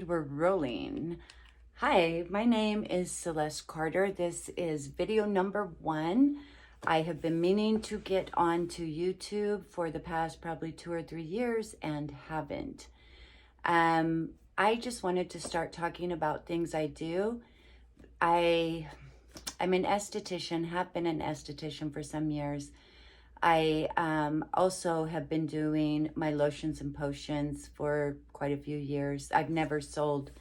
we're rolling. Hi, my name is Celeste Carter. This is video number 1. I have been meaning to get onto YouTube for the past probably 2 or 3 years and haven't. I just wanted to start talking about things I do. I'm an esthetician, have been an esthetician for some years. I also have been doing my lotions and potions for quite a few years. I've never sold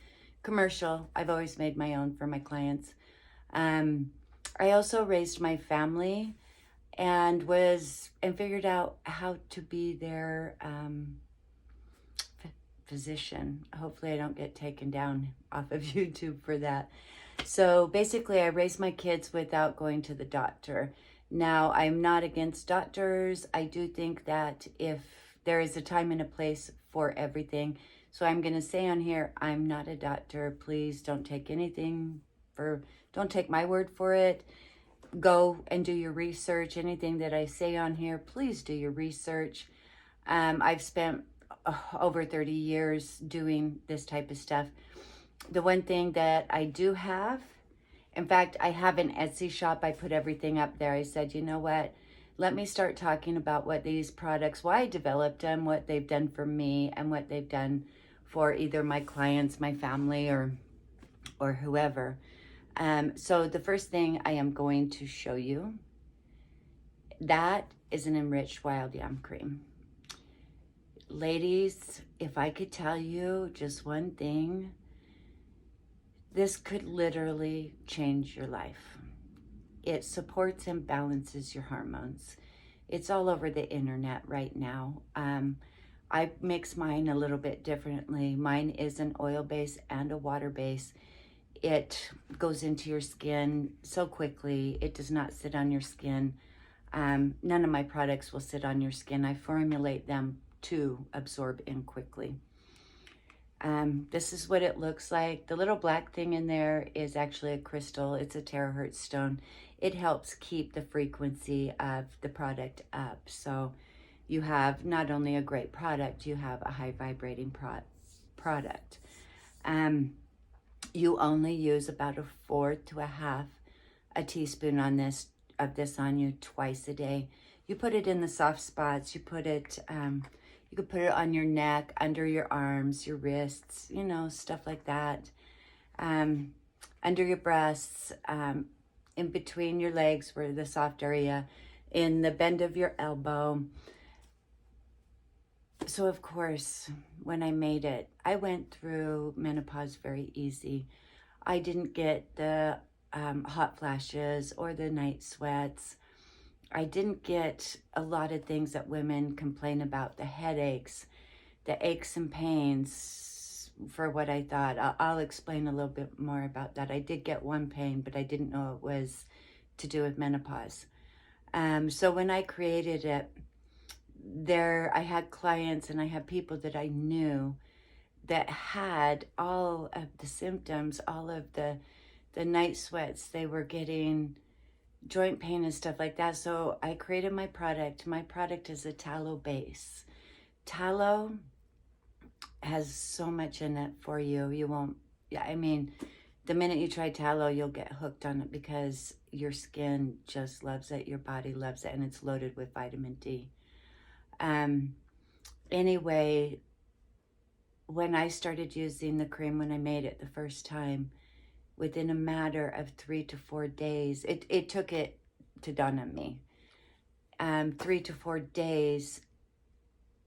commercial. I've always made my own for my clients. I also raised my family and figured out how to be their physician. Hopefully I don't get taken down off of YouTube for that. So basically I raised my kids without going to the doctor. Now, I'm not against doctors. I do think that if there is a time and a place for everything. So I'm going to say on here, I'm not a doctor. Please don't take don't take my word for it. Go and do your research. Anything that I say on here, please do your research. I've spent over 30 years doing this type of stuff. The one thing that I do have, in fact, I have an Etsy shop. I put everything up there. I said, you know what? Let me start talking about what these products, why I developed them, what they've done for me, and what they've done for either my clients, my family, or whoever. So the first thing I am going to show you, that is an enriched wild yam cream. Ladies, if I could tell you just one thing, this could literally change your life. It supports and balances your hormones. It's all over the internet right now. I mix mine a little bit differently. Mine is an oil base and a water base. It goes into your skin so quickly. It does not sit on your skin. None of my products will sit on your skin. I formulate them to absorb in quickly. This is what it looks like. The little black thing in there is actually a crystal. It's a terahertz stone. It helps keep the frequency of the product up. So you have not only a great product, you have a high vibrating product. You only use about 1/4 to 1/2 a teaspoon of this on you twice a day. You put it in the soft spots. You put it, you could put it on your neck, under your arms, your wrists, you know, stuff like that. Under your breasts, in between your legs where the soft area, in the bend of your elbow. So of course, when I made it, I went through menopause very easy. I didn't get the hot flashes or the night sweats. I didn't get a lot of things that women complain about, the headaches, the aches and pains, for what I thought. I'll explain a little bit more about that. I did get one pain, but I didn't know it was to do with menopause. So when I created it, I had clients and I had people that I knew that had all of the symptoms, all of the night sweats. They were getting joint pain and stuff like that. So I created my product. My product is a tallow base. Tallow has so much in it for you. You won't, I mean, the minute you try tallow, you'll get hooked on it because your skin just loves it. Your body loves it, and it's loaded with vitamin D. Anyway, when I started using the cream, when I made it the first time, within a matter of 3 to 4 days, it took it to dawn on me. 3 to 4 days,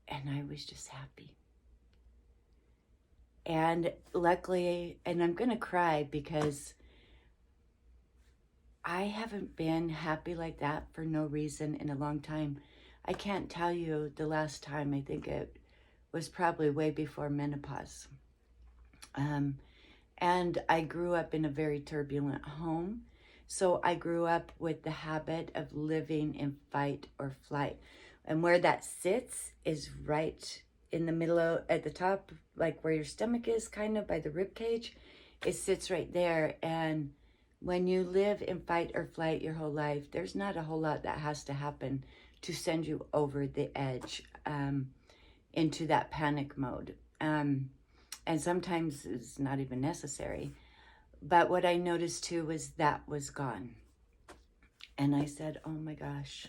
and I was just happy. And luckily, and I'm gonna cry because I haven't been happy like that for no reason in a long time. I can't tell you the last time. I think it was probably way before menopause. And I grew up in a very turbulent home. So I grew up with the habit of living in fight or flight. And where that sits is right in the middle at the top, like where your stomach is, kind of by the rib cage. It sits right there. And when you live in fight or flight your whole life, there's not a whole lot that has to happen to send you over the edge into that panic mode. And sometimes it's not even necessary. But what I noticed too was that was gone. And I said, oh my gosh,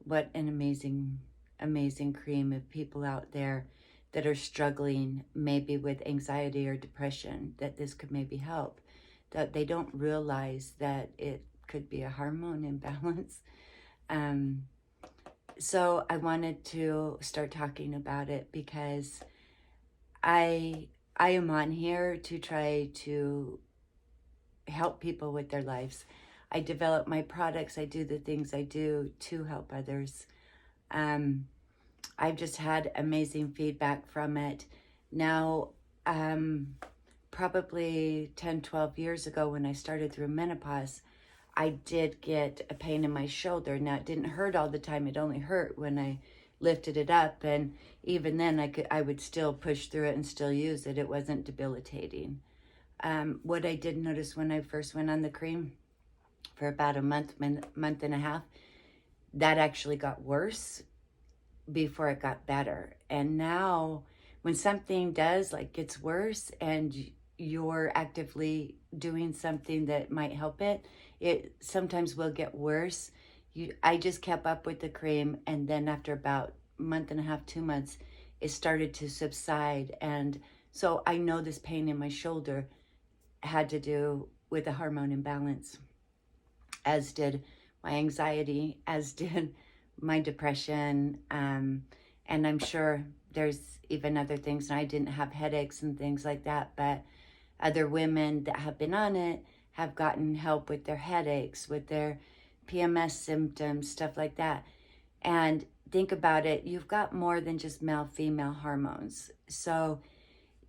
what an amazing, amazing cream. Of people out there that are struggling maybe with anxiety or depression, that this could maybe help, that they don't realize that it could be a hormone imbalance. So I wanted to start talking about it because I am on here to try to help people with their lives. I develop my products. I do the things I do to help others. I've just had amazing feedback from it. Now, probably 10, 12 years ago when I started through menopause, I did get a pain in my shoulder. Now, it didn't hurt all the time. It only hurt when I lifted it up. And even then, I would still push through it and still use it. It wasn't debilitating. What I did notice when I first went on the cream for about a month and a half, that actually got worse before it got better. And now when something gets worse and you're actively doing something that might help it, it sometimes will get worse. I just kept up with the cream, and then after about a month and a half, 2 months, it started to subside. And so I know this pain in my shoulder had to do with a hormone imbalance, as did my anxiety, as did my depression. And I'm sure there's even other things. And I didn't have headaches and things like that, but other women that have been on it have gotten help with their headaches, with their PMS symptoms, stuff like that. And think about it, you've got more than just male-female hormones. So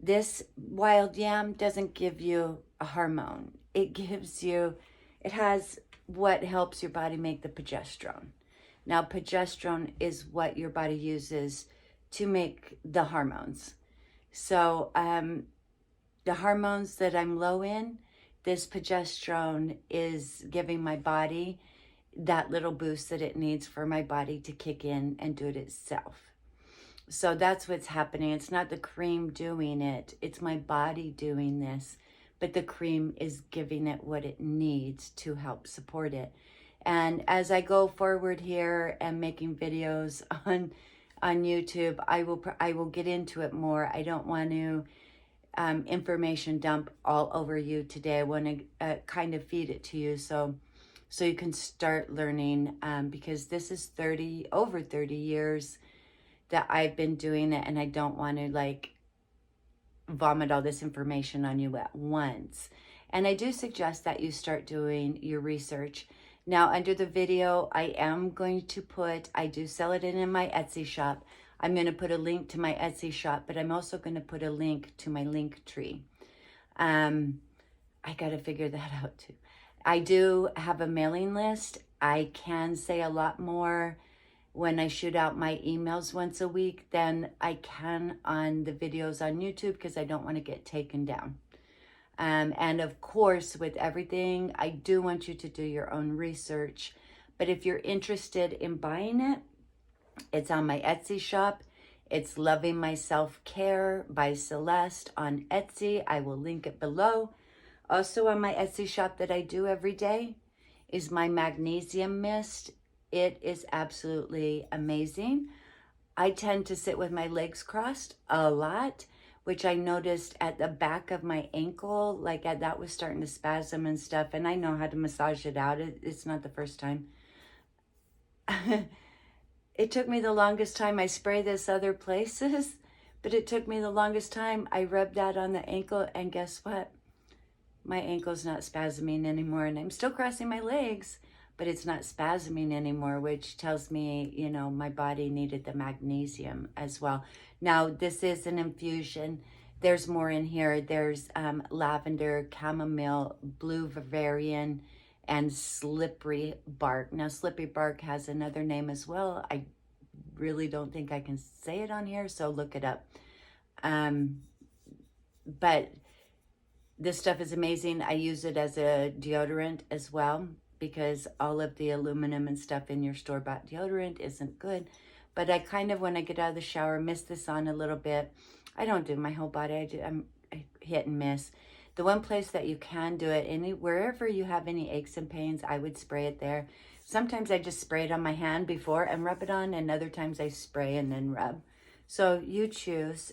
this wild yam doesn't give you a hormone. It has what helps your body make the progesterone. Now, progesterone is what your body uses to make the hormones. So the hormones that I'm low in, this progesterone is giving my body that little boost that it needs for my body to kick in and do it itself. So that's what's happening. It's not the cream doing it. It's my body doing this. But the cream is giving it what it needs to help support it. And as I go forward here and making videos on YouTube, I will get into it more. I don't want to information dump all over you today. I want to kind of feed it to you so you can start learning, because this is over 30 years that I've been doing it, and I don't want to vomit all this information on you at once. And I do suggest that you start doing your research. Now, under the video, I am going to I do sell it in my Etsy shop. I'm going to put a link to my Etsy shop, but I'm also going to put a link to my link tree. I got to figure that out too. I do have a mailing list. I can say a lot more when I shoot out my emails once a week than I can on the videos on YouTube, because I don't want to get taken down. And of course, with everything, I do want you to do your own research. But if you're interested in buying it, it's on my Etsy shop. It's Loving My Self-Care by Celeste on Etsy. I will link it below. Also on my Etsy shop that I do every day is my magnesium mist. It is absolutely amazing. I tend to sit with my legs crossed a lot, which I noticed at the back of my ankle, that was starting to spasm and stuff, and I know how to massage it out. It's not the first time. It took me the longest time. I spray this other places, but it took me the longest time. I rubbed that on the ankle, and guess what? My ankle's not spasming anymore, and I'm still crossing my legs, but it's not spasming anymore, which tells me, my body needed the magnesium as well. Now, this is an infusion. There's more in here. There's lavender, chamomile, blue valerian, and slippery bark. Now, slippery bark has another name as well. I really don't think I can say it on here, so look it up. But this stuff is amazing. I use it as a deodorant as well, because all of the aluminum and stuff in your store-bought deodorant isn't good. But I kind of, when I get out of the shower, mist this on a little bit. I don't do my whole body. I hit and miss. The one place that you can do it, wherever you have any aches and pains, I would spray it there. Sometimes I just spray it on my hand before and rub it on, and other times I spray and then rub. So you choose.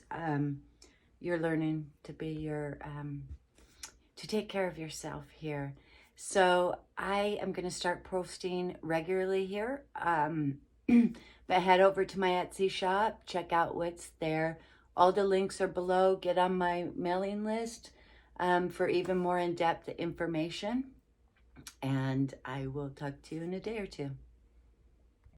You're learning to be to take care of yourself here. So I am going to start posting regularly here. But head over to my Etsy shop, check out what's there. All the links are below. Get on my mailing list for even more in-depth information. And I will talk to you in a day or two.